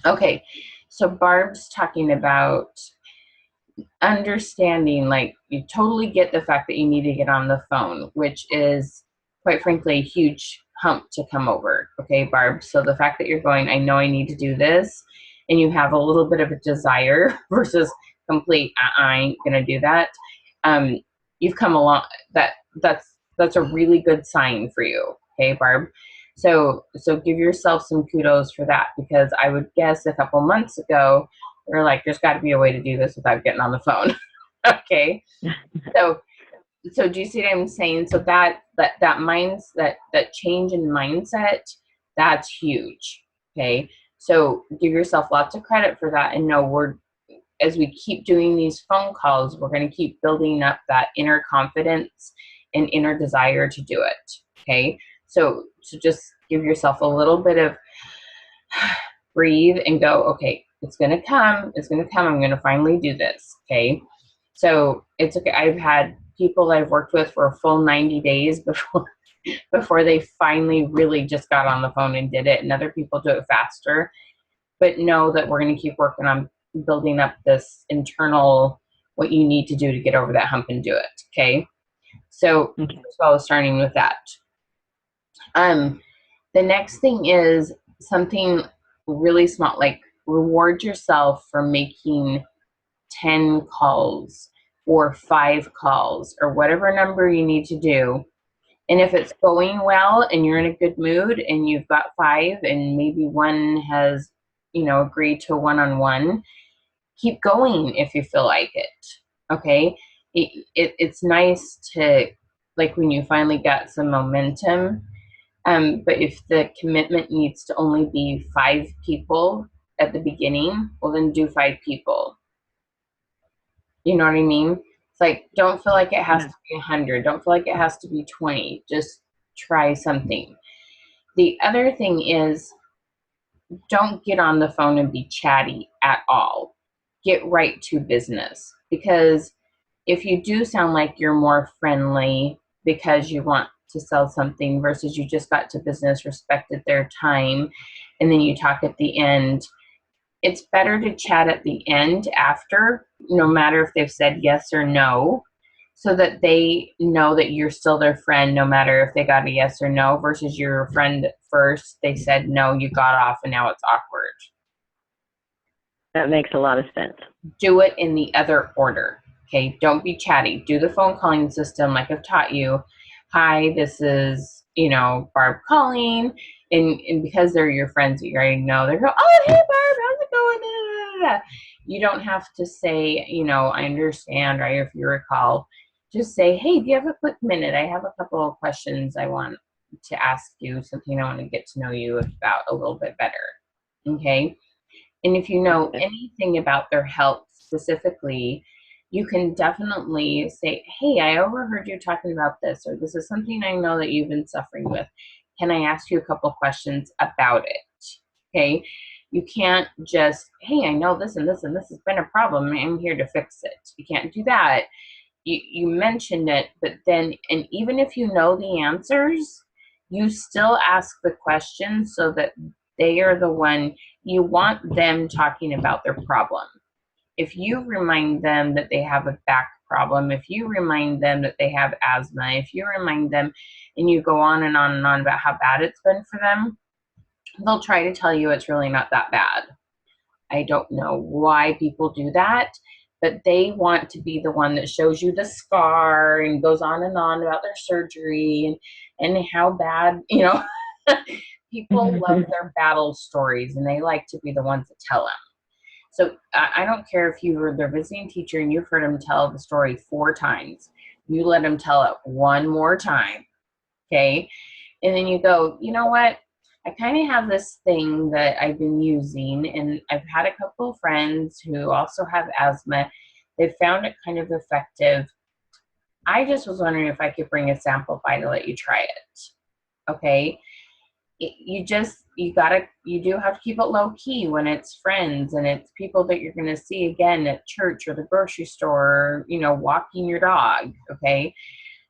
Okay, so Barb's talking about understanding, like, you totally get the fact that you need to get on the phone, which is, quite frankly, a huge hump to come over. Okay, Barb. So the fact that you're going, I know I need to do this, and you have a little bit of a desire versus complete, I ain't gonna do that. Um, you've come along. That's a really good sign for you. Okay, Barb. So give yourself some kudos for that, because I would guess a couple months ago we're like, there's got to be a way to do this without getting on the phone. Okay. So, so do you see what I'm saying? So that minds that change in mindset, that's huge. Okay. So give yourself lots of credit for that, and know we're, as we keep doing these phone calls, we're going to keep building up that inner confidence and inner desire to do it. Okay. So just give yourself a little bit of breathe and go, okay, it's going to come. It's going to come. I'm going to finally do this. Okay. So it's okay. I've had people I've worked with for a full 90 days before they finally really just got on the phone and did it. And other people do it faster, but know that we're going to keep working on building up this internal, what you need to do to get over that hump and do it. Okay. So Okay. first of all, starting with that. Um, the next thing is something really small, like reward yourself for making 10 calls or 5 calls or whatever number you need to do. And if it's going well and you're in a good mood and you've got 5 and maybe one has, agreed to a one-on-one, keep going if you feel like it. Okay. It's nice to, like, when you finally got some momentum, but if the commitment needs to only be 5 people at the beginning, well, then do 5 people. You know what I mean? It's like, don't feel like it has Yeah. to be 100. Don't feel like it has to be 20. Just try something. The other thing is, don't get on the phone and be chatty at all. Get right to business. Because if you do sound like you're more friendly because you want to sell something versus you just got to business, respected their time, and then you talk at the end, it's better to chat at the end after, no matter if they've said yes or no, so that they know that you're still their friend, no matter if they got a yes or no, versus your friend at first, they said no, you got off, and now it's awkward. That makes a lot of sense. Do it in the other order. Okay, don't be chatty. Do the phone calling system like I've taught you. Hi, this is, Barb calling. And because they're your friends that you already know, they go, oh, hey, Barb, how's it going? You don't have to say, I understand, right? If you recall, just say, hey, do you have a quick minute? I have a couple of questions I want to ask you, something I want to get to know you about a little bit better. Okay. And if you know Okay. anything about their health specifically, you can definitely say, hey, I overheard you talking about this, or this is something I know that you've been suffering with. Can I ask you a couple questions about it? Okay. You can't just, hey, I know this and this and this has been a problem. I'm here to fix it. You can't do that. You mentioned it, but then, and even if you know the answers, you still ask the questions so that they are the one, you want them talking about their problem. If you remind them that they have a back problem, if you remind them that they have asthma, if you remind them and you go on and on and on about how bad it's been for them, they'll try to tell you it's really not that bad. I don't know why people do that, but they want to be the one that shows you the scar and goes on and on about their surgery and how bad, people love their battle stories and they like to be the ones that tell them. So I don't care if you were their visiting teacher and you've heard them tell the story 4 times. You let them tell it one more time, okay? And then you go, you know what? I kind of have this thing that I've been using, and I've had a couple of friends who also have asthma. They found it kind of effective. I just was wondering if I could bring a sample by to let you try it. Okay. You do have to keep it low key when it's friends and it's people that you're going to see again at church or the grocery store, or, walking your dog. Okay.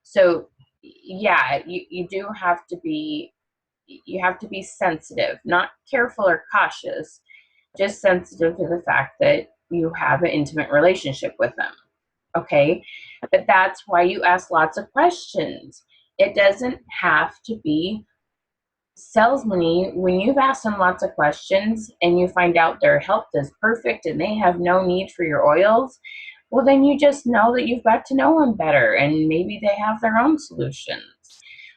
So yeah, you do have to be, you have to be sensitive, not careful or cautious, just sensitive to the fact that you have an intimate relationship with them. Okay. But that's why you ask lots of questions. It doesn't have to be salesman when you've asked them lots of questions and you find out their health is perfect and they have no need for your oils. Well, then you just know that you've got to know them better and maybe they have their own solutions.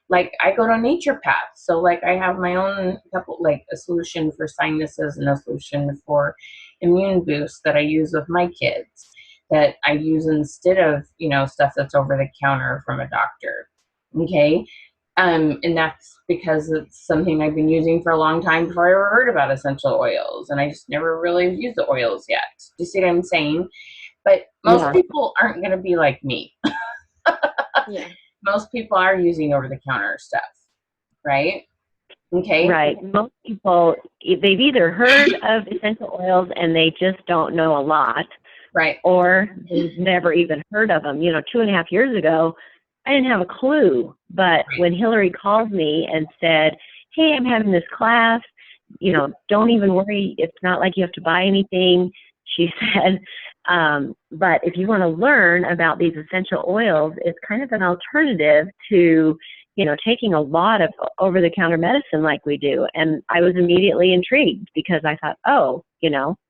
Like I go to nature path. So like I have my own couple, like a solution for sinuses and a solution for immune boost that I use with my kids that I use instead of, stuff that's over the counter from a doctor. Okay. And that's because it's something I've been using for a long time before I ever heard about essential oils. And I just never really used the oils yet. Do you see what I'm saying? But most Yeah. people aren't going to be like me. Yeah. Most people are using over the counter stuff, right? Okay. Right. Most people, they've either heard of essential oils and they just don't know a lot, Right. or they've never even heard of them. 2.5 years ago, I didn't have a clue. But when Hilarie called me and said, hey, I'm having this class, don't even worry. It's not like you have to buy anything. She said, but if you want to learn about these essential oils, it's kind of an alternative to taking a lot of over-the-counter medicine like we do. And I was immediately intrigued because I thought, oh,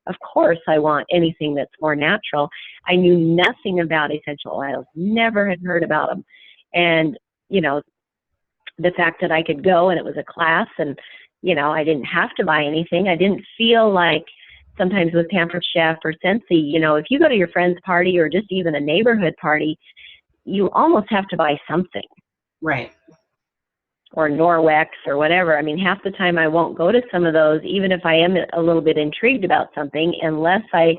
of course I want anything that's more natural. I knew nothing about essential oils, never had heard about them. And, the fact that I could go and it was a class and, I didn't have to buy anything. I didn't feel like sometimes with Pampered Chef or Scentsy, if you go to your friend's party or just even a neighborhood party, you almost have to buy something. Right. Or Norwex or whatever. I mean, half the time I won't go to some of those, even if I am a little bit intrigued about something, unless I,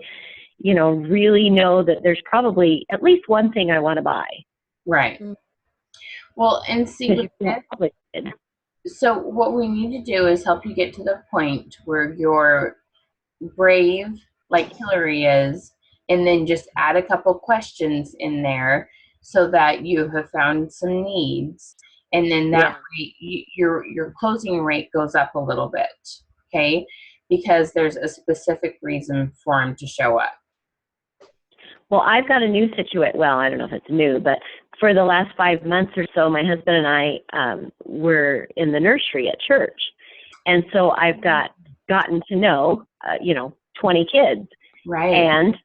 really know that there's probably at least one thing I want to buy. Right. Well, and see, with this, so what we need to do is help you get to the point where you're brave, like Hilarie is, and then just add a couple questions in there so that you have found some needs, and then that way your closing rate goes up a little bit, okay? Because there's a specific reason for them to show up. Well, I've got a new situation. Well, I don't know if it's new, but for the last 5 months or so, my husband and I were in the nursery at church. And so I've gotten to know, 20 kids. Right. And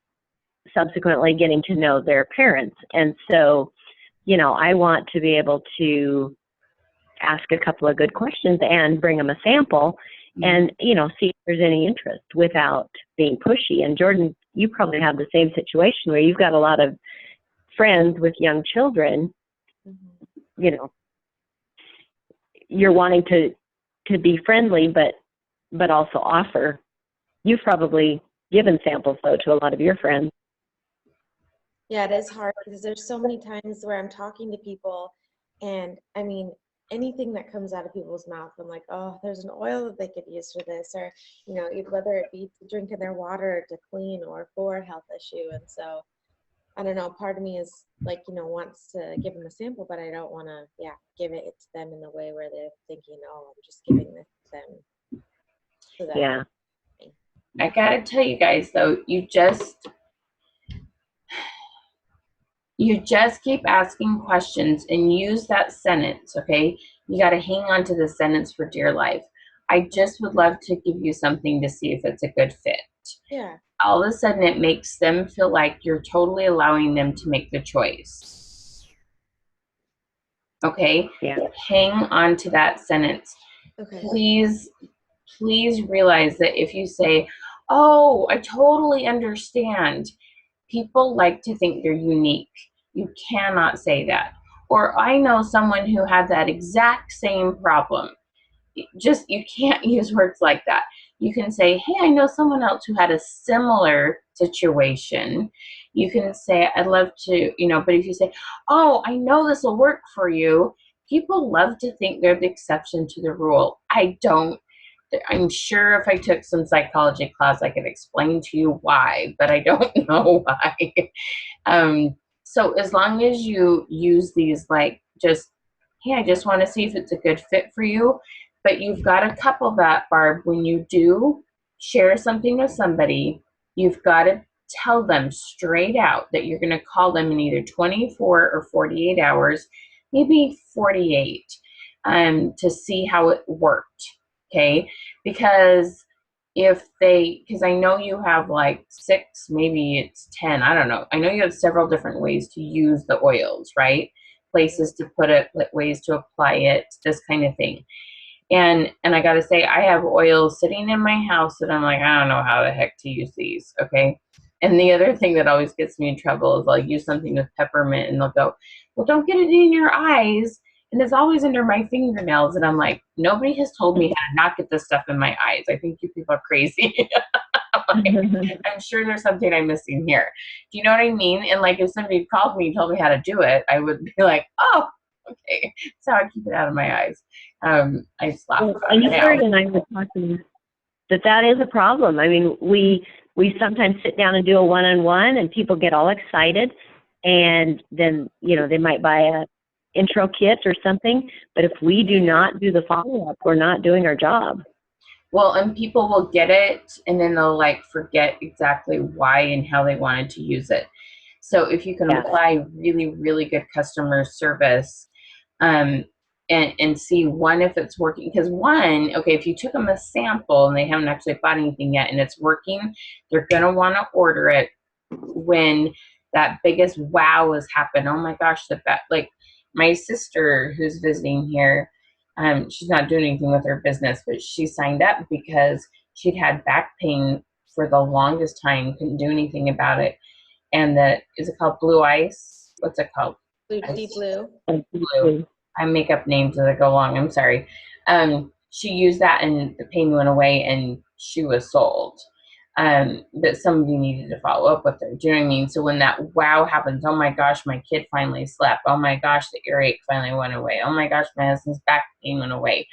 subsequently getting to know their parents. And so, I want to be able to ask a couple of good questions and bring them a sample and, see if there's any interest without being pushy. And Jordan, you probably have the same situation where you've got a lot of friends with young children, you're wanting to be friendly, but also offer. You've probably given samples though to a lot of your friends. Yeah, it is hard because there's so many times where I'm talking to people and I mean, anything that comes out of people's mouth, I'm like, oh, there's an oil that they could use for this, or, whether it be to drink in their water to clean or for a health issue. And so, I don't know, part of me is like, wants to give them a sample, but I don't want to, give it to them in the way where they're thinking, oh, I'm just giving this to them. So that I gotta tell you guys though, you just keep asking questions and use that sentence, okay? You got to hang on to the sentence for dear life. I just would love to give you something to see if it's a good fit. Yeah. All of a sudden, it makes them feel like you're totally allowing them to make the choice. Okay? Yeah. Hang on to that sentence. Okay. Please realize that if you say, oh, I totally understand, people like to think they're unique. You cannot say that. Or I know someone who had that exact same problem. You can't use words like that. You can say, hey, I know someone else who had a similar situation. You can say, I'd love to, but if you say, oh, I know this will work for you, people love to think they're the exception to the rule. I don't. I'm sure if I took some psychology class, I could explain to you why, but I don't know why. So as long as you use these like just, hey, I just want to see if it's a good fit for you, but you've got to couple that, Barb, when you do, share something with somebody, you've got to tell them straight out that you're going to call them in either 24 or 48 hours, maybe 48, to see how it worked. Okay. Because because I know you have like 6, maybe it's 10, I don't know. I know you have several different ways to use the oils, right? Places to put it, ways to apply it, this kind of thing. And I gotta say, I have oils sitting in my house that I'm like, I don't know how the heck to use these. Okay. And the other thing that always gets me in trouble is I'll use something with peppermint and they'll go, well, don't get it in your eyes. And it's always under my fingernails. And I'm like, nobody has told me how to not get this stuff in my eyes. I think you people are crazy. I'm sure there's something I'm missing here. Do you know what I mean? And like if somebody called me and told me how to do it, I would be like, oh, okay. So I keep it out of my eyes. I just laugh about And it now. Hilarie and I were talking that is a problem. I mean, we sometimes sit down and do a one-on-one, and people get all excited, and then they might buy a intro kit or something. But if we do not do the follow-up, we're not doing our job. Well, and people will get it and then they'll like forget exactly why and how they wanted to use it. So if you can apply really, really good customer service, um, and see one if it's working, because one, okay, if you took them a sample and they haven't actually bought anything yet and it's working, they're gonna want to order it when that biggest wow has happened. Oh my gosh, like my sister who's visiting here, she's not doing anything with her business, but she signed up because she'd had back pain for the longest time, couldn't do anything about it. And is it called blue ice? What's it called? Deep blue. Blue. I make up names as I go along. I'm sorry. She used that and the pain went away and she was sold. But somebody needed to follow up with her. Do you know what I mean? So when that wow happens, oh my gosh, my kid finally slept. Oh my gosh, the earache finally went away. Oh my gosh, my husband's back pain went away.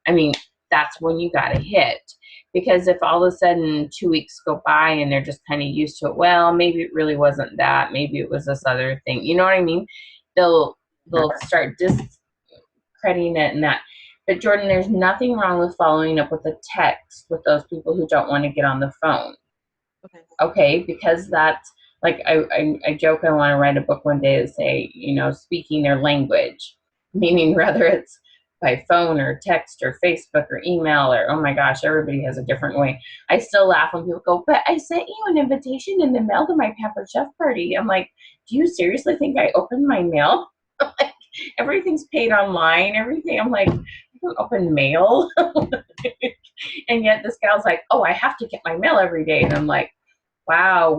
I mean, that's when you got to hit. Because if all of a sudden 2 weeks go by and they're just kind of used to it, well, maybe it really wasn't that. Maybe it was this other thing. You know what I mean? They'll start discrediting it and that. But Jordan, there's nothing wrong with following up with a text with those people who don't want to get on the phone. Okay, because that's like I joke I want to write a book one day that say, speaking their language, meaning whether it's by phone or text or Facebook or email or oh my gosh, everybody has a different way. I still laugh when people go, but I sent you an invitation in the mail to my Pepper Chef party. I'm like, do you seriously think I opened my mail? Like, everything's paid online, everything. I'm like, I don't open mail. And yet this gal's like, oh, I have to get my mail every day. And I'm like, wow,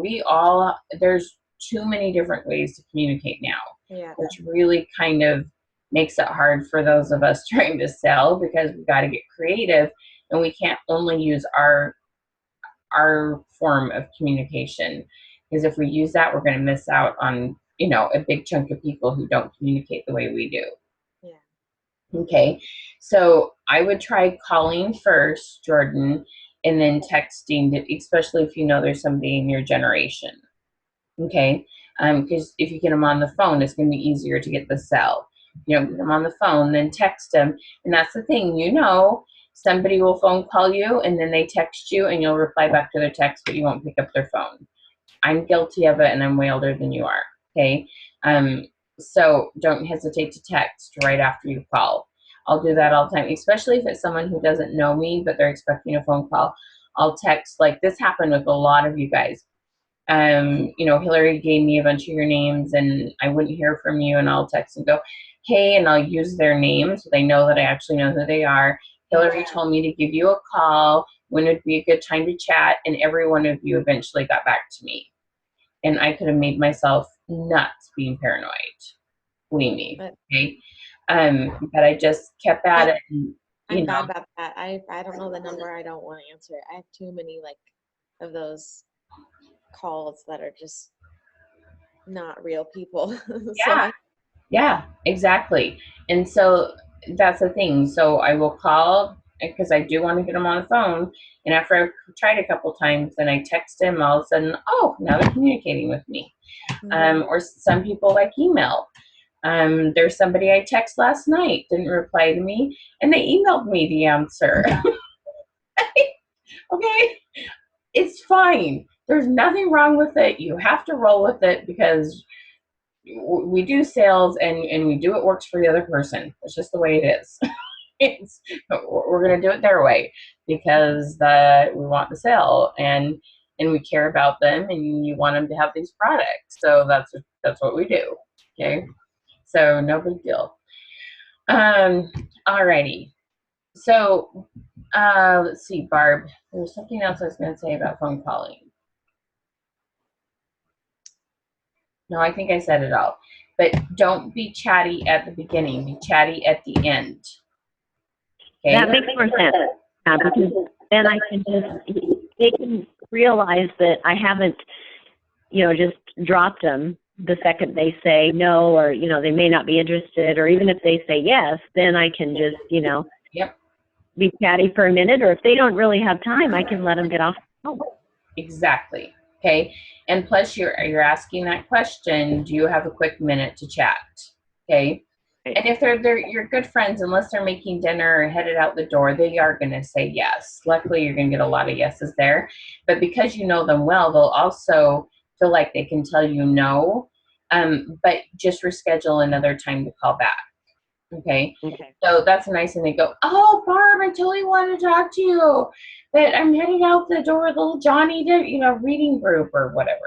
there's too many different ways to communicate now, which really kind of makes it hard for those of us trying to sell because we got to get creative and we can't only use our form of communication, because if we use that, we're going to miss out on, a big chunk of people who don't communicate the way we do. Yeah. Okay. So I would try calling first, Jordan, and then texting, especially if there's somebody in your generation. Okay. Because if you get them on the phone, it's going to be easier to get the cell. Get them on the phone, then text them. And that's the thing, somebody will phone call you and then they text you and you'll reply back to their text, but you won't pick up their phone. I'm guilty of it and I'm way older than you are. Okay. So don't hesitate to text right after you call. I'll do that all the time, especially if it's someone who doesn't know me, but they're expecting a phone call. I'll text, like this happened with a lot of you guys. Hilarie gave me a bunch of your names and I wouldn't hear from you, and I'll text and go, hey, and I'll use their names so they know that I actually know who they are. Hilarie told me to give you a call. When would be a good time to chat? And every one of you eventually got back to me. And I could have made myself nuts being paranoid. Believe me. Okay. But I just kept at it. And, I'm bad about that. I don't know the number. I don't want to answer it. I have too many of those calls that are just not real people. Yeah, exactly. And so that's the thing. So I will call because I do want to get them on the phone. And after I've tried a couple times, then I text them. All of a sudden, oh, now they're communicating with me. Or some people like email. There's somebody I text last night, didn't reply to me, and they emailed me the answer. Okay? It's fine. There's nothing wrong with it. You have to roll with it because we do sales and we do what works for the other person. It's just the way it is. It's, we're going to do it their way because we want the sale and we care about them and you want them to have these products. So that's what we do. Okay. So no big deal. Alrighty. So let's see, Barb. There was something else I was going to say about phone calling. No, I think I said it all. But don't be chatty at the beginning. Be chatty at the end. Okay. That makes more sense. Because then I can just, they can realize that I haven't, just dropped them the second they say no, or, they may not be interested, or even if they say yes, then I can just, Yep. be chatty for a minute, or if they don't really have time, I can let them get off the phone. Exactly. Okay. And plus you're asking that question, do you have a quick minute to chat? Okay. And if they're your good friends, unless they're making dinner or headed out the door, they are going to say yes. Luckily, you're going to get a lot of yeses there. But because you know them well, they'll also feel like they can tell you no, but just reschedule another time to call back. Okay. So that's nice. And they go, oh, Barb, I totally want to talk to you, but I'm heading out the door with little Johnny to, reading group or whatever,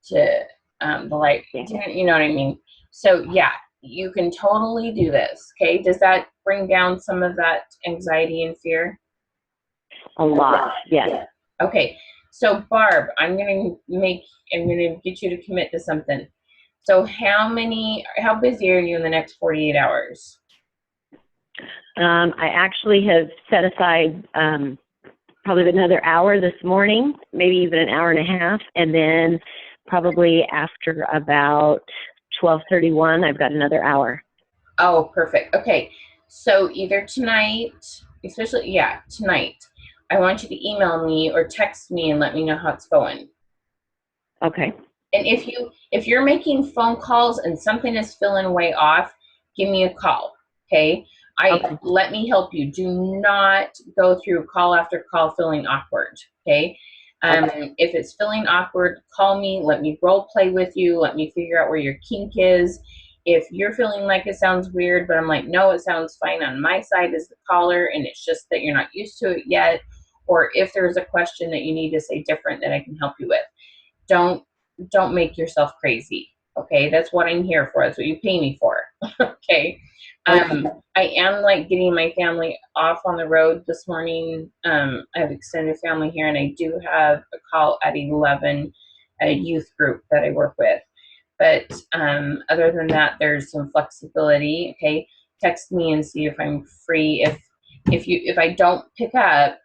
to the light, you know what I mean? So yeah, you can totally do this. Okay. Does that bring down some of that anxiety and fear? A lot. Yes. Okay. So Barb, I'm going to get you to commit to something. So how busy are you in the next 48 hours? I actually have set aside probably another hour this morning, maybe even an hour and a half, and then probably after about 12:31, I've got another hour. Oh, perfect. Okay. So either tonight, tonight, I want you to email me or text me and let me know how it's going. Okay. And if you're making phone calls and something is feeling way off, give me a call. Okay. Let me help you. Do not go through call after call feeling awkward. Okay. If it's feeling awkward, call me. Let me role play with you. Let me figure out where your kink is. If you're feeling like it sounds weird, but I'm like, no, it sounds fine on my side as the caller, and it's just that you're not used to it yet, or if there's a question that you need to say different that I can help you with, don't make yourself crazy. Okay, that's what I'm here for. That's what you pay me for. Okay. I am getting my family off on the road this morning. I have extended family here, and I do have a call at 11, a youth group that I work with. But other than that, there's some flexibility. Okay, text me and see if I'm free. If I don't pick up,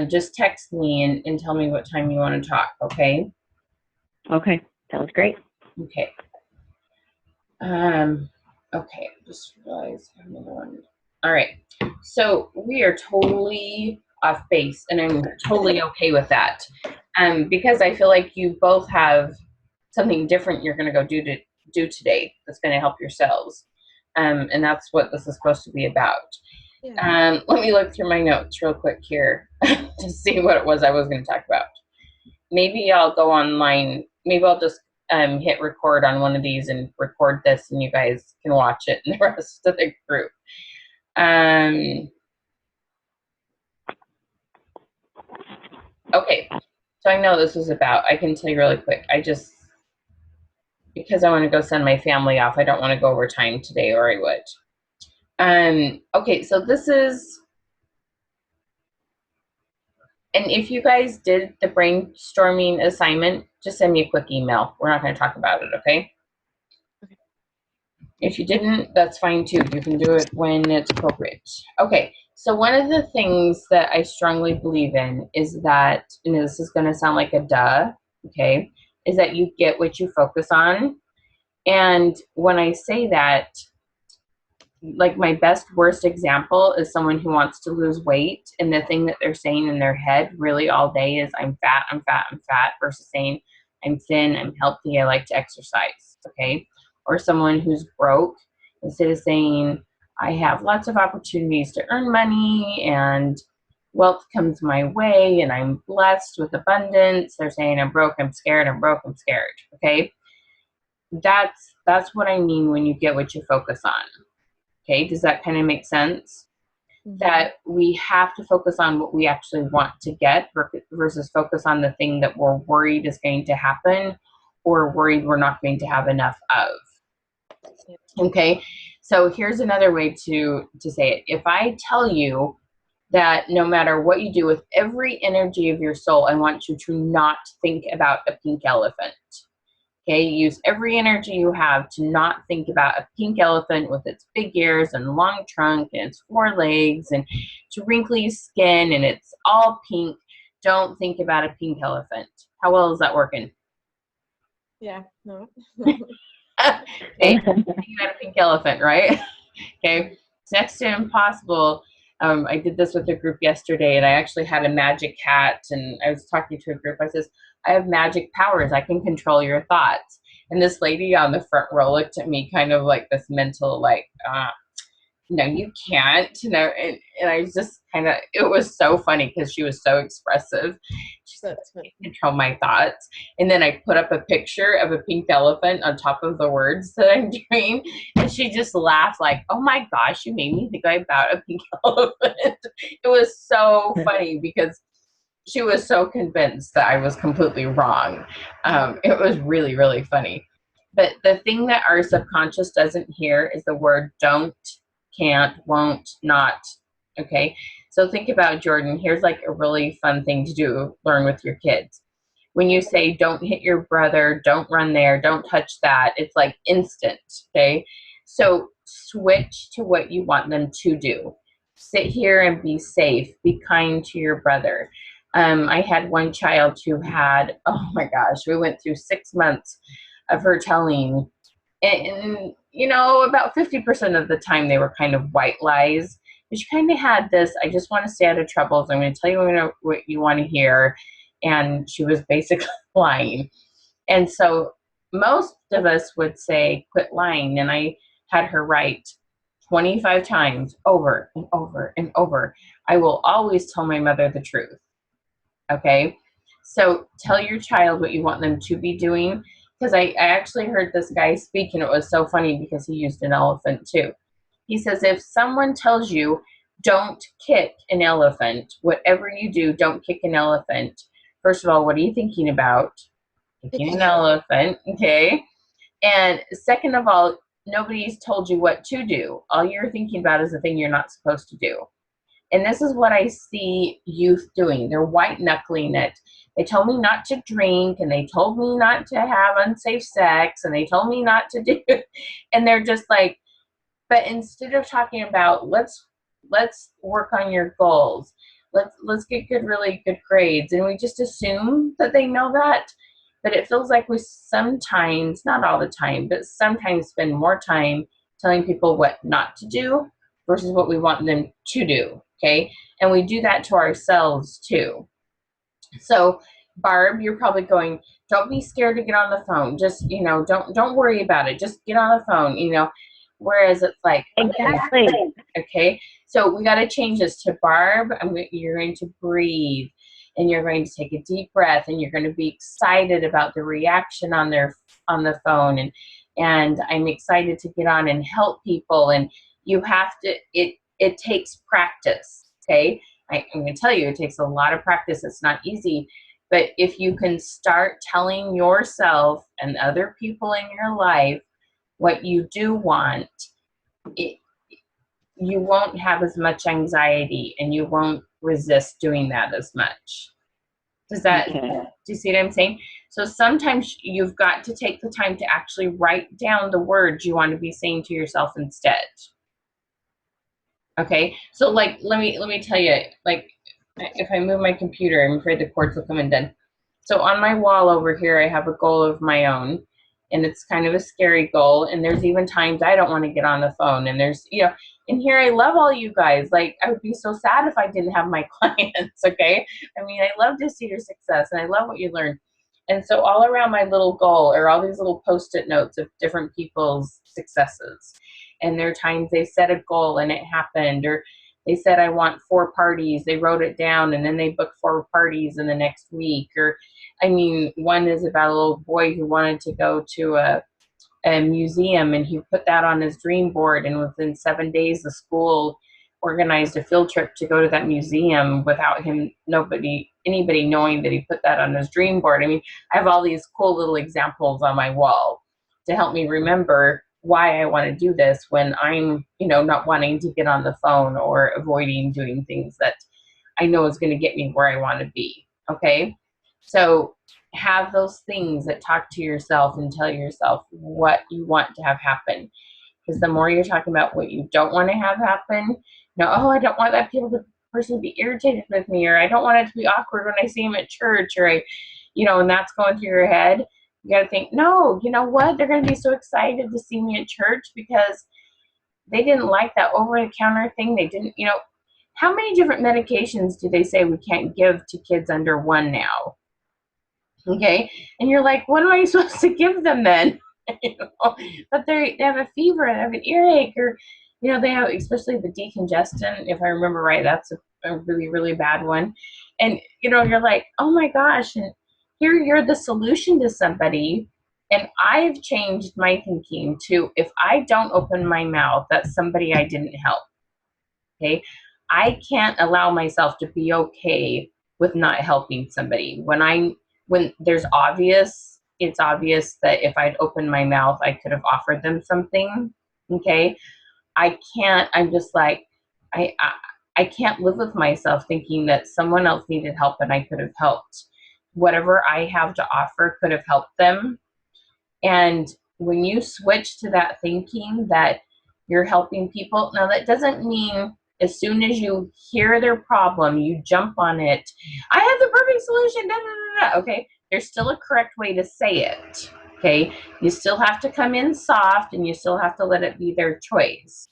just text me and tell me what time you want to talk. Okay. Okay, sounds great. Okay. Okay, just realized I have another one. All right. So we are totally off base, and I'm totally okay with that. Because I feel like you both have something different you're going to go do today that's going to help yourselves. And that's what this is supposed to be about. Yeah. Let me look through my notes real quick here to see what it was I was going to talk about. Maybe I'll go online. Maybe I'll just hit record on one of these and record this, and you guys can watch it and the rest of the group. Okay, so I know this was about, I can tell you really quick. Because I want to go send my family off, I don't want to go over time today, or I would. Okay, so this is, and if you guys did the brainstorming assignment, just send me a quick email. We're not going to talk about it, okay? If you didn't, that's fine too. You can do it when it's appropriate. Okay, so one of the things that I strongly believe in is that, and this is going to sound like a duh, okay, is that you get what you focus on. And when I say that, like my best worst example is someone who wants to lose weight, and the thing that they're saying in their head really all day is I'm fat, I'm fat, I'm fat, versus saying I'm thin, I'm healthy, I like to exercise. Okay. Or someone who's broke, instead of saying I have lots of opportunities to earn money and wealth comes my way and I'm blessed with abundance. They're saying I'm broke, I'm scared, I'm broke, I'm scared. Okay. That's what I mean when you get what you focus on. Okay. Does that kind of make sense? That we have to focus on what we actually want to get versus focus on the thing that we're worried is going to happen or worried we're not going to have enough of. Okay. So here's another way to say it. If I tell you that no matter what you do with every energy of your soul, I want you to not think about a pink elephant. Okay, use every energy you have to not think about a pink elephant with its big ears and long trunk and its 4 legs and its wrinkly skin and it's all pink. Don't think about a pink elephant. How well is that working? Yeah, no. Okay, think about a pink elephant, right? Okay, it's next to impossible. I did this with a group yesterday, and I actually had a magic hat, and I was talking to a group. I says, I have magic powers. I can control your thoughts. And this lady on the front row looked at me kind of like this mental, like, no, you can't, and I was just kind of, it was so funny because she was so expressive. She said, That's funny. control my thoughts. And then I put up a picture of a pink elephant on top of the words that I'm doing. And she just laughed like, oh my gosh, you made me think about a pink elephant. It was so funny because she was so convinced that I was completely wrong. It was really, really funny. But the thing that our subconscious doesn't hear is the word don't, can't, won't, not. Okay. So think about, Jordan. Here's like a really fun thing to do, learn with your kids. When you say don't hit your brother, don't run there, don't touch that, it's like instant. Okay. So switch to what you want them to do. Sit here and be safe. Be kind to your brother. I had one child who had, oh my gosh, we went through 6 months of her telling, and about 50% of the time they were kind of white lies. But she kind of had this, I just want to stay out of trouble, so I'm going to tell you what you want to hear. And she was basically lying. And so most of us would say, quit lying. And I had her write 25 times over and over and over, I will always tell my mother the truth. Okay. So tell your child what you want them to be doing. Because I actually heard this guy speak, and it was so funny because he used an elephant too. He says, if someone tells you, don't kick an elephant, whatever you do, don't kick an elephant. First of all, what are you thinking about? Kicking an elephant. Okay. And second of all, nobody's told you what to do. All you're thinking about is the thing you're not supposed to do. And this is what I see youth doing. They're white knuckling it. They told me not to drink, and they told me not to have unsafe sex, and they told me not to do it. And they're just like, but instead of talking about let's work on your goals. Let's get really good grades. And we just assume that they know that. But it feels like we sometimes, not all the time, but sometimes spend more time telling people what not to do versus what we want them to do. Okay. And we do that to ourselves too. So Barb, you're probably going, don't be scared to get on the phone. Just, don't worry about it. Just get on the phone, Whereas it's like, Exactly. okay, so we got to change this to Barb. You're going to breathe, and you're going to take a deep breath, and you're going to be excited about the reaction on the phone, and I'm excited to get on and help people. And you have to. It takes practice. Okay, I'm going to tell you, it takes a lot of practice. It's not easy. But if you can start telling yourself and other people in your life what you do want, you won't have as much anxiety and you won't resist doing that as much. Do you see what I'm saying? So sometimes you've got to take the time to actually write down the words you want to be saying to yourself instead. Okay, so like let me tell you, like if I move my computer, I'm afraid the cords will come undone. So on my wall over here, I have a goal of my own, and it's kind of a scary goal. And there's even times I don't want to get on the phone. And there's, and here I love all you guys. Like I would be so sad if I didn't have my clients. Okay. I mean, I love to see your success and I love what you learn. And so all around my little goal are all these little Post-it notes of different people's successes. And there are times they set a goal and it happened, or they said, I want 4 parties. They wrote it down and then they booked 4 parties in the next week. Or, I mean, one is about a little boy who wanted to go to a museum, and he put that on his dream board, and within 7 days the school organized a field trip to go to that museum without anybody knowing that he put that on his dream board. I mean, I have all these cool little examples on my wall to help me remember why I want to do this when I'm, not wanting to get on the phone or avoiding doing things that I know is going to get me where I want to be. Okay. So have those things that talk to yourself and tell yourself what you want to have happen. Because the more you're talking about what you don't want to have happen, oh, I don't want that person to be irritated with me, or I don't want it to be awkward when I see him at church, or and that's going through your head. You got to think, no, you know what? They're going to be so excited to see me at church because they didn't like that over-the-counter thing. They didn't, how many different medications do they say we can't give to kids under 1 now? Okay. And you're like, what am I supposed to give them then? But they have a fever, they have an earache, or, they have, especially the decongestant, if I remember right, that's a really, really bad one. And, you're like, oh my gosh. And here you're the solution to somebody. And I've changed my thinking to, if I don't open my mouth, that's somebody I didn't help. Okay. I can't allow myself to be okay with not helping somebody. When it's obvious that if I'd opened my mouth, I could have offered them something. Okay. I'm just like, I can't live with myself thinking that someone else needed help and I could have helped. Whatever I have to offer could have helped them. And when you switch to that thinking that you're helping people, now that doesn't mean as soon as you hear their problem, you jump on it. I have the perfect solution. Da, da, da, da. Okay. There's still a correct way to say it. Okay. You still have to come in soft and you still have to let it be their choice.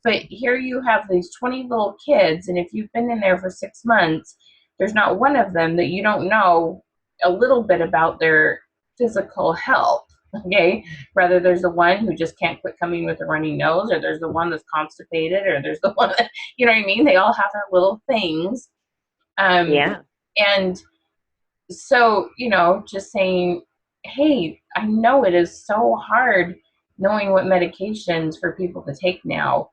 But here you have these 20 little kids, and if you've been in there for 6 months, there's not one of them that you don't know a little bit about their physical health. Okay, whether there's the one who just can't quit coming with a runny nose, or there's the one that's constipated, or there's the one that, you know what I mean? They all have their little things. Yeah. And so, just saying, hey, I know it is so hard knowing what medications for people to take now.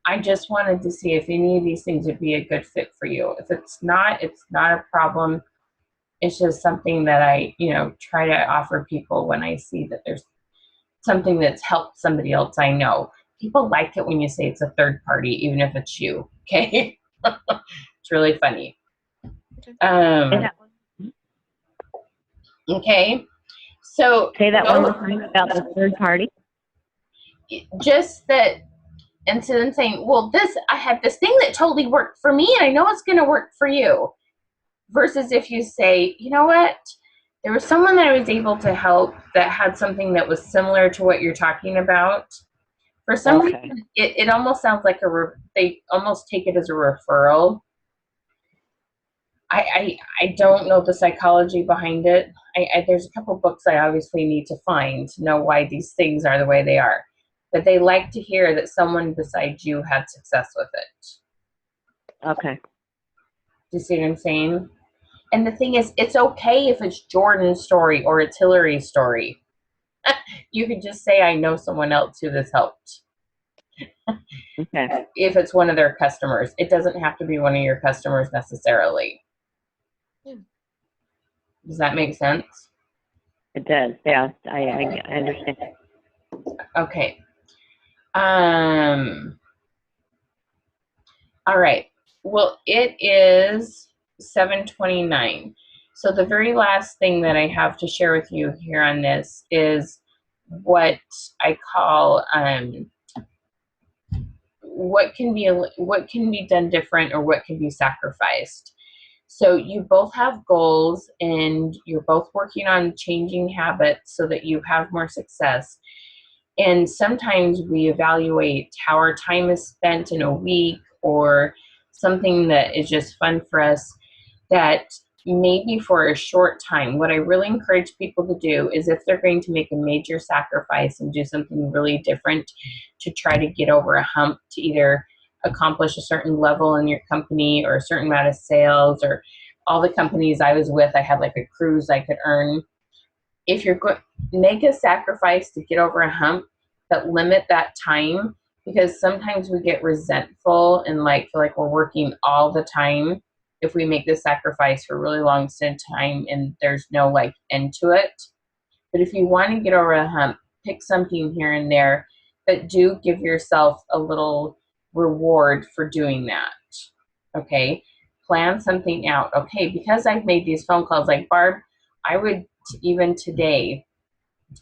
I just wanted to see if any of these things would be a good fit for you. If it's not a problem. It's just something that I, try to offer people when I see that there's something that's helped somebody else I know. People like it when you say it's a third party, even if it's you. Okay. It's really funny. Okay. So say that one more time about the third party. Just that instead of saying, well, I have this thing that totally worked for me and I know it's going to work for you. Versus if you say, you know what, there was someone that I was able to help that had something that was similar to what you're talking about. For some reason, it almost sounds like they almost take it as a referral. I don't know the psychology behind it. There's a couple books I obviously need to find to know why these things are the way they are. But they like to hear that someone besides you had success with it. Okay. Do you see what I'm saying? And the thing is, it's okay if it's Jordan's story or it's Hilarie's story. You could just say, I know someone else who this helped. Okay. If it's one of their customers. It doesn't have to be one of your customers necessarily. Yeah. Does that make sense? It does. Yeah, I understand. Okay. All right. Well, it is 7:29. So the very last thing that I have to share with you here on this is what I call what can be done different, or what can be sacrificed. So you both have goals and you're both working on changing habits so that you have more success. And sometimes we evaluate how our time is spent in a week, or something that is just fun for us that maybe for a short time. What I really encourage people to do is, if they're going to make a major sacrifice and do something really different to try to get over a hump, to either accomplish a certain level in your company or a certain amount of sales, or all the companies I was with, I had like a cruise I could earn. If you're going make a sacrifice to get over a hump, but limit that time, because sometimes we get resentful and like feel like we're working all the time if we make this sacrifice for a really long stint of time and there's no like end to it. But if you want to get over a hump, pick something here and there, but do give yourself a little reward for doing that. Okay? Plan something out. Okay, because I've made these phone calls, like Barb, I would even today,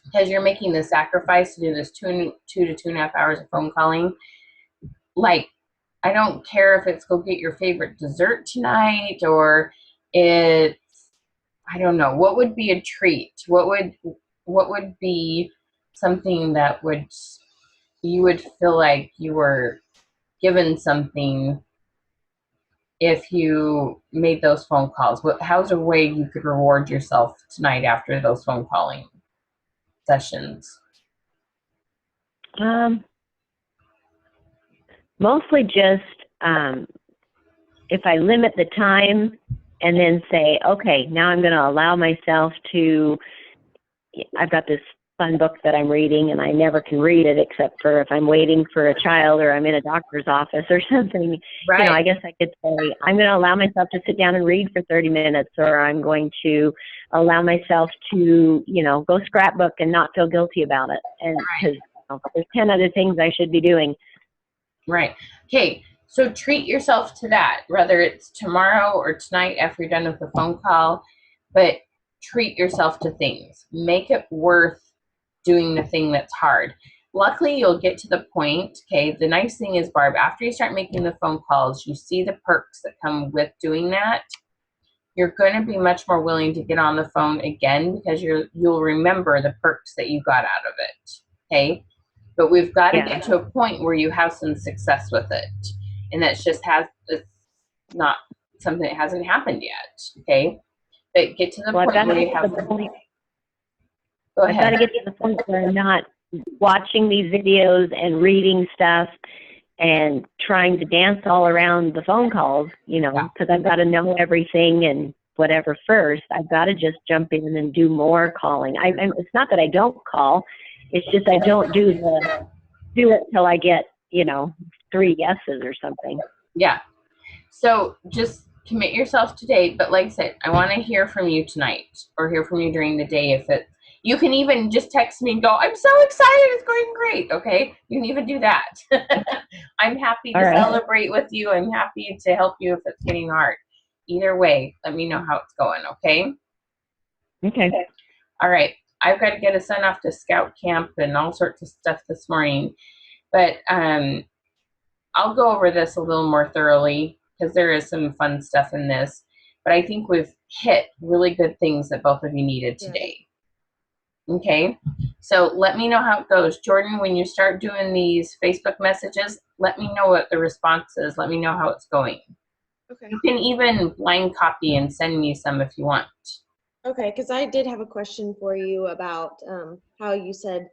because you're making the sacrifice to do this two to 2.5 hours of phone calling, like, I don't care if it's go get your favorite dessert tonight, or it's, I don't know, what would be a treat? What would be something that would you would feel like you were given something if you made those phone calls? How's a way you could reward yourself tonight after those phone calling sessions? Mostly just if I limit the time and then say, okay, now I'm going to allow myself to, I've got this fun book that I'm reading and I never can read it except for if I'm waiting for a child or I'm in a doctor's office or something. Right. You know, I guess I could say, I'm going to allow myself to sit down and read for 30 minutes, or I'm going to allow myself to, you know, go scrapbook and not feel guilty about it. And because there's 10 other things I should be doing. Right. Okay. So treat yourself to that, whether it's tomorrow or tonight after you're done with the phone call, but treat yourself to things. Make it worth doing the thing that's hard. Luckily, you'll get to the point, okay, the nice thing is, Barb, after you start making the phone calls, you see the perks that come with doing that. You're going to be much more willing to get on the phone again because you'll remember the perks that you got out of it, okay? But we've got to get to a point where you have some success with it. And that's just it's not something that hasn't happened yet. Okay. But get to the point where you have. Go ahead. I've got to get to the point where I'm not watching these videos and reading stuff and trying to dance all around the phone calls, you know, because I've got to know everything and whatever first. I've got to just jump in and do more calling. It's not that I don't call. It's just I don't do it till I get, you know, 3 yeses or something. Yeah. So just commit yourself today. But like I said, I want to hear from you tonight or hear from you during the day. You can even just text me and go, I'm so excited, it's going great. Okay. You can even do that. I'm happy to celebrate with you. I'm happy to help you if it's getting hard. Either way, let me know how it's going. Okay. Okay. All right. I've got to get a son off to scout camp and all sorts of stuff this morning, but I'll go over this a little more thoroughly because there is some fun stuff in this, but I think we've hit really good things that both of you needed today. Okay, so let me know how it goes. Jordan, when you start doing these Facebook messages, let me know what the response is. Let me know how it's going. Okay. You can even blind copy and send me some if you want. Okay, because I did have a question for you about how you said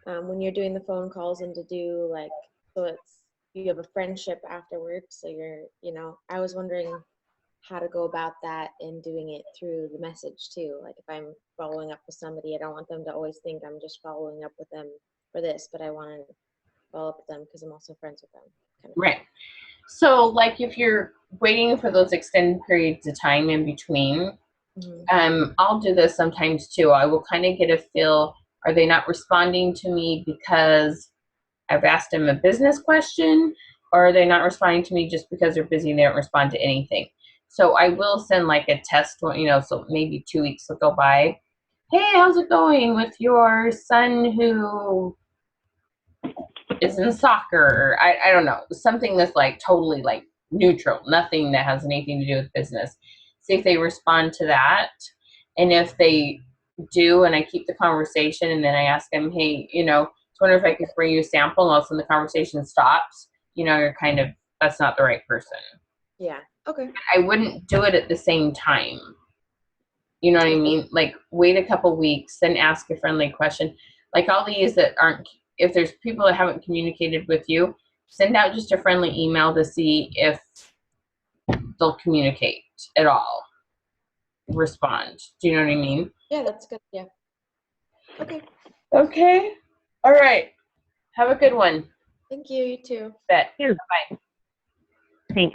when you're doing the phone calls and to do like, so you have a friendship afterwards. So I was wondering how to go about that and doing it through the message too. Like if I'm following up with somebody, I don't want them to always think I'm just following up with them for this, but I want to follow up with them because I'm also friends with them. Kind of right. So like if you're waiting for those extended periods of time in between, I'll do this sometimes too. I will kind of get a feel, are they not responding to me because I've asked them a business question, or are they not responding to me just because they're busy and they don't respond to anything? So I will send like a test, so maybe 2 weeks will go by. Hey, how's it going with your son who is in soccer? I don't know, something that's like totally like neutral, nothing that has anything to do with business. See if they respond to that. And if they do, and I keep the conversation, and then I ask them, hey, I wonder if I could bring you a sample, and all of a sudden the conversation stops, you're kind of, that's not the right person. Yeah. Okay. I wouldn't do it at the same time. You know what I mean? Like wait a couple weeks, then ask a friendly question. Like all these that aren't, if there's people that haven't communicated with you, send out just a friendly email to see if they'll communicate at all, respond. Do you know what I mean? Yeah, that's good. Yeah. Okay. Okay. All right. Have a good one. Thank you. You too. Bet. Here. Bye. Thanks.